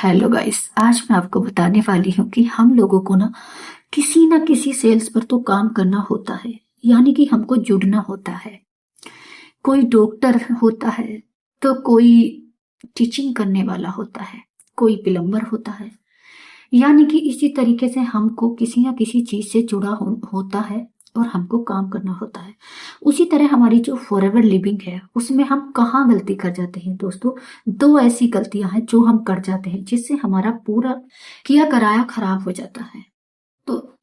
Hello guys, आज मैं आपको बताने वाली हूँ कि हम लोगों को ना किसी सेल्स पर तो काम करना होता है। यानी कि हमको जुड़ना होता है। कोई डॉक्टर होता है तो कोई टीचिंग करने वाला होता है, कोई प्लम्बर होता है। यानी कि इसी तरीके से हमको किसी ना किसी चीज से जुड़ा होता है और हमको काम करना होता है। उसी तरह हमारी जो फॉरएवर लिविंग है उसमें हम कहाँ गलती कर जाते हैं दोस्तों। दो ऐसी गलतियां हैं जो हम कर जाते हैं जिससे हमारा पूरा किया कराया खराब हो जाता है। तो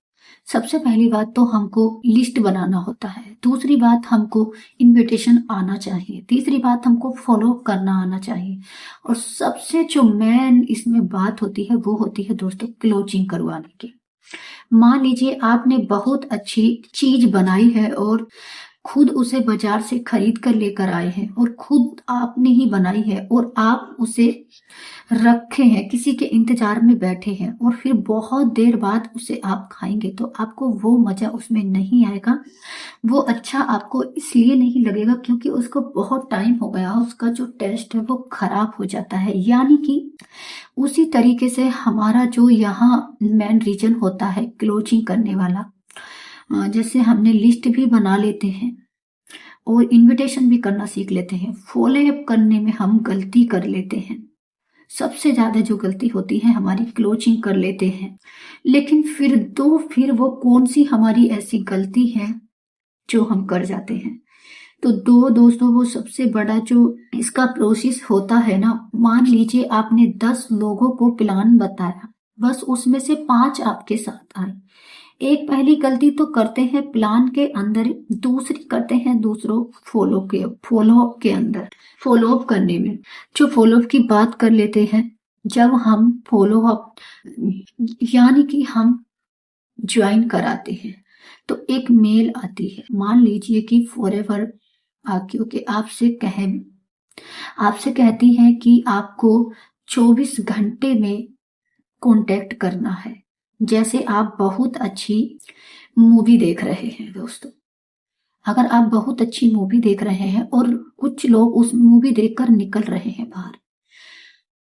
सबसे पहली बात तो हमको लिस्ट बनाना होता है। दूसरी बात हमको इनविटेशन आना चाहिए। तीसरी बात हमको फॉलो करना आना चाहिए। और सबसे जो मेन इसमें बात होती है वो होती है दोस्तों क्लोजिंग करवाने की। मान लीजिए आपने बहुत अच्छी चीज बनाई है और खुद उसे बाजार से खरीद कर लेकर आए हैं और खुद आपने ही बनाई है और आप उसे रखे हैं, किसी के इंतजार में बैठे हैं और फिर बहुत देर बाद उसे आप खाएंगे तो आपको वो मजा उसमें नहीं आएगा। वो अच्छा आपको इसलिए नहीं लगेगा क्योंकि उसको बहुत टाइम हो गया, उसका जो टेस्ट है वो खराब हो जाता है। यानी कि उसी तरीके से हमारा जो यहाँ मेन रीजन होता है क्लोजिंग करने वाला, जैसे हमने लिस्ट भी बना लेते हैं और इनविटेशन भी करना सीख लेते हैं, फॉलो अप करने में हम गलती कर लेते हैं। सबसे ज्यादा जो गलती होती है हमारी क्लोजिंग कर लेते हैं। लेकिन फिर वो कौन सी हमारी ऐसी गलती है जो हम कर जाते हैं। तो दो दोस्तों, वो सबसे बड़ा जो इसका प्रोसेस होता है ना, मान लीजिए आपने 10 लोगों को प्लान बताया, बस उसमें से 5 आपके साथ आए। एक पहली गलती तो करते हैं प्लान के अंदर, दूसरी करते हैं दूसरों फॉलो अप के अंदर, फॉलो अप करने में। जो फॉलो अप की बात कर लेते हैं, जब हम फॉलो अप यानी कि हम ज्वाइन कराते हैं तो एक मेल आती है। मान लीजिए कि फॉरएवर आके के आपसे कहती है कि आपको 24 घंटे में कांटेक्ट करना है। जैसे आप बहुत अच्छी मूवी देख रहे हैं दोस्तों, अगर आप बहुत अच्छी मूवी देख रहे हैं और कुछ लोग उस मूवी देखकर निकल रहे हैं बाहर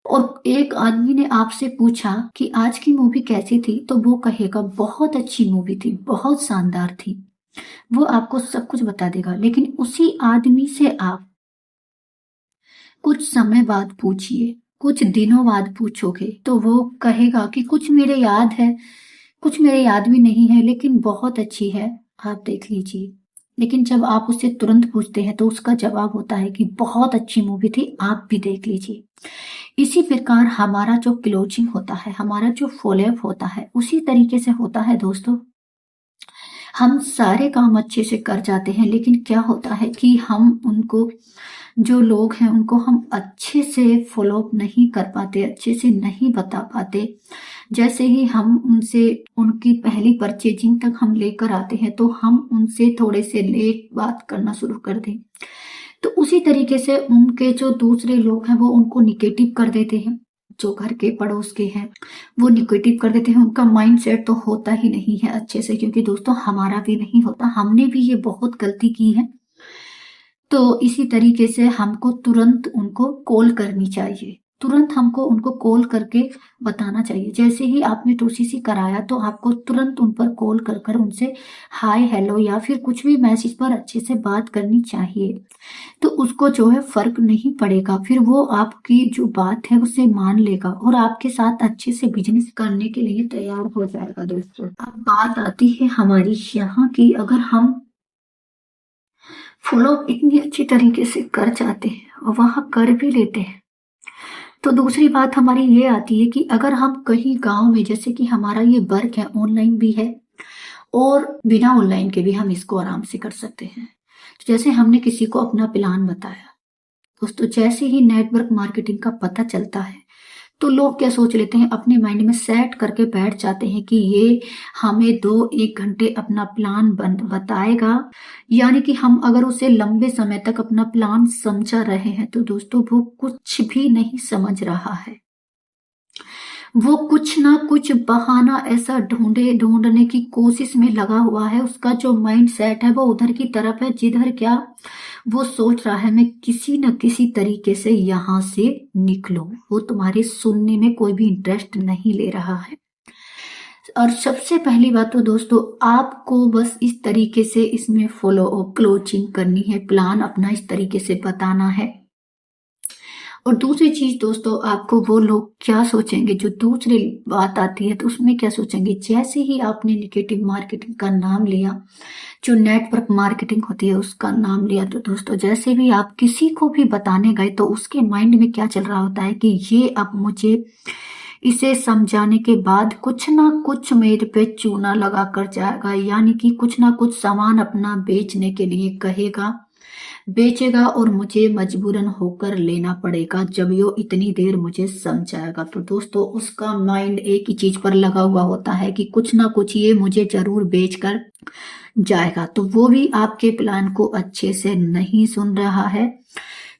और एक आदमी ने आपसे पूछा कि आज की मूवी कैसी थी, तो वो कहेगा बहुत अच्छी मूवी थी, बहुत शानदार थी। वो आपको सब कुछ बता देगा। लेकिन उसी आदमी से आप कुछ समय बाद पूछिए, कुछ दिनों बाद पूछोगे तो वो कहेगा कि कुछ मेरे याद है, कुछ मेरे याद भी नहीं है, लेकिन बहुत अच्छी है, आप देख लीजिए। लेकिन जब आप उससे तुरंत पूछते हैं तो उसका जवाब होता है कि बहुत अच्छी मूवी थी, आप भी देख लीजिए। इसी प्रकार हमारा जो क्लोजिंग होता है, हमारा जो फॉलोअप होता है, उसी तरीके से होता है दोस्तों। हम सारे काम अच्छे से कर जाते हैं, लेकिन क्या होता है कि हम उनको, जो लोग हैं उनको हम अच्छे से फॉलो अप नहीं कर पाते, अच्छे से नहीं बता पाते। जैसे ही हम उनसे उनकी पहली परचेजिंग तक हम लेकर आते हैं तो हम उनसे थोड़े से लेट बात करना शुरू कर दें, तो उसी तरीके से उनके जो दूसरे लोग हैं वो उनको निगेटिव कर देते हैं। जो घर के पड़ोस के हैं वो निगेटिव कर देते हैं। उनका माइंड सेट तो होता ही नहीं है अच्छे से, क्योंकि दोस्तों हमारा भी नहीं होता, हमने भी ये बहुत गलती की है। तो इसी तरीके से हमको तुरंत उनको कॉल करनी चाहिए, तुरंत हमको उनको कॉल करके बताना चाहिए। जैसे ही आपने टूसीसी कराया तो आपको तुरंत उन पर कॉल कर कर उनसे हाय हेलो या फिर कुछ भी मैसेज पर अच्छे से बात करनी चाहिए। तो उसको जो है फर्क नहीं पड़ेगा, फिर वो आपकी जो बात है उसे मान लेगा और आपके साथ अच्छे से बिजनेस करने के लिए तैयार हो जाएगा दोस्तों। अब बात आती है हमारी यहाँ की, अगर हम फॉलो इतनी अच्छी तरीके से कर जाते हैं और वहां कर भी लेते हैं, तो दूसरी बात हमारी ये आती है कि अगर हम कहीं गांव में, जैसे कि हमारा ये वर्क है ऑनलाइन भी है और बिना ऑनलाइन के भी हम इसको आराम से कर सकते हैं। तो जैसे हमने किसी को अपना प्लान बताया दोस्तों, जैसे ही नेटवर्क मार्केटिंग का पता चलता है तो लोग क्या सोच लेते हैं, अपने माइंड में सेट करके बैठ जाते हैं कि ये हमें 2-1 घंटे अपना प्लान बताएगा। यानी कि हम अगर उसे लंबे समय तक अपना प्लान समझा रहे हैं तो दोस्तों वो कुछ भी नहीं समझ रहा है। वो कुछ ना कुछ बहाना ऐसा ढूंढने की कोशिश में लगा हुआ है। उसका जो माइंड सेट है वो उधर की तरफ है, जिधर क्या वो सोच रहा है मैं किसी न किसी तरीके से यहाँ से निकलूं। वो तुम्हारे सुनने में कोई भी इंटरेस्ट नहीं ले रहा है। और सबसे पहली बात तो दोस्तों, आपको बस इस तरीके से इसमें फॉलो क्लोजिंग करनी है, प्लान अपना इस तरीके से बताना है। और दूसरी चीज दोस्तों, आपको वो लोग क्या सोचेंगे, जो दूसरी बात आती है तो उसमें क्या सोचेंगे। जैसे ही आपने निगेटिव मार्केटिंग का नाम लिया, जो नेटवर्क मार्केटिंग होती है उसका नाम लिया, तो दोस्तों जैसे भी आप किसी को भी बताने गए तो उसके माइंड में क्या चल रहा होता है कि ये अब मुझे इसे समझाने के बाद कुछ ना कुछ मेरे पे चूना लगा कर जाएगा, यानी कि कुछ ना कुछ सामान अपना बेचने के लिए कहेगा, बेचेगा और मुझे मजबूरन होकर लेना पड़ेगा जब यो इतनी देर मुझे समझाएगा। तो दोस्तों उसका माइंड एक ही चीज पर लगा हुआ होता है कि कुछ ना कुछ ये मुझे जरूर बेचकर जाएगा। तो वो भी आपके प्लान को अच्छे से नहीं सुन रहा है।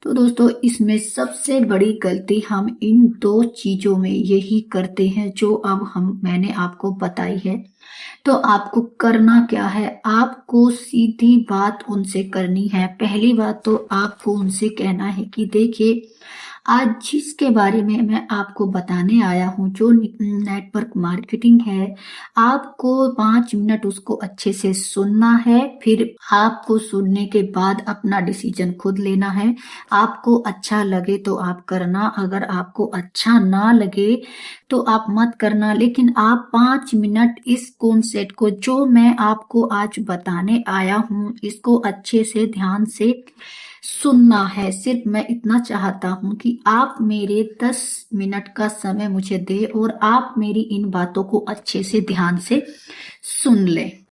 तो दोस्तों इसमें सबसे बड़ी गलती हम इन दो चीजों में यही करते हैं जो अब मैंने आपको बताई है। तो आपको करना क्या है, आपको सीधी बात उनसे करनी है। पहली बात तो आपको उनसे कहना है कि देखिए, आज जिसके बारे में मैं आपको बताने आया हूँ, जो नेटवर्क मार्केटिंग है, आपको 5 मिनट उसको अच्छे से सुनना है। फिर आपको सुनने के बाद अपना डिसीजन खुद लेना है। आपको अच्छा लगे तो आप करना, अगर आपको अच्छा ना लगे तो आप मत करना। लेकिन आप 5 मिनट इस कॉन्सेप्ट को, जो मैं आपको आज बताने आया हूँ, इसको अच्छे से ध्यान से सुनना है। सिर्फ मैं इतना चाहता हूँ कि आप मेरे 10 मिनट का समय मुझे दे और आप मेरी इन बातों को अच्छे से ध्यान से सुन लें।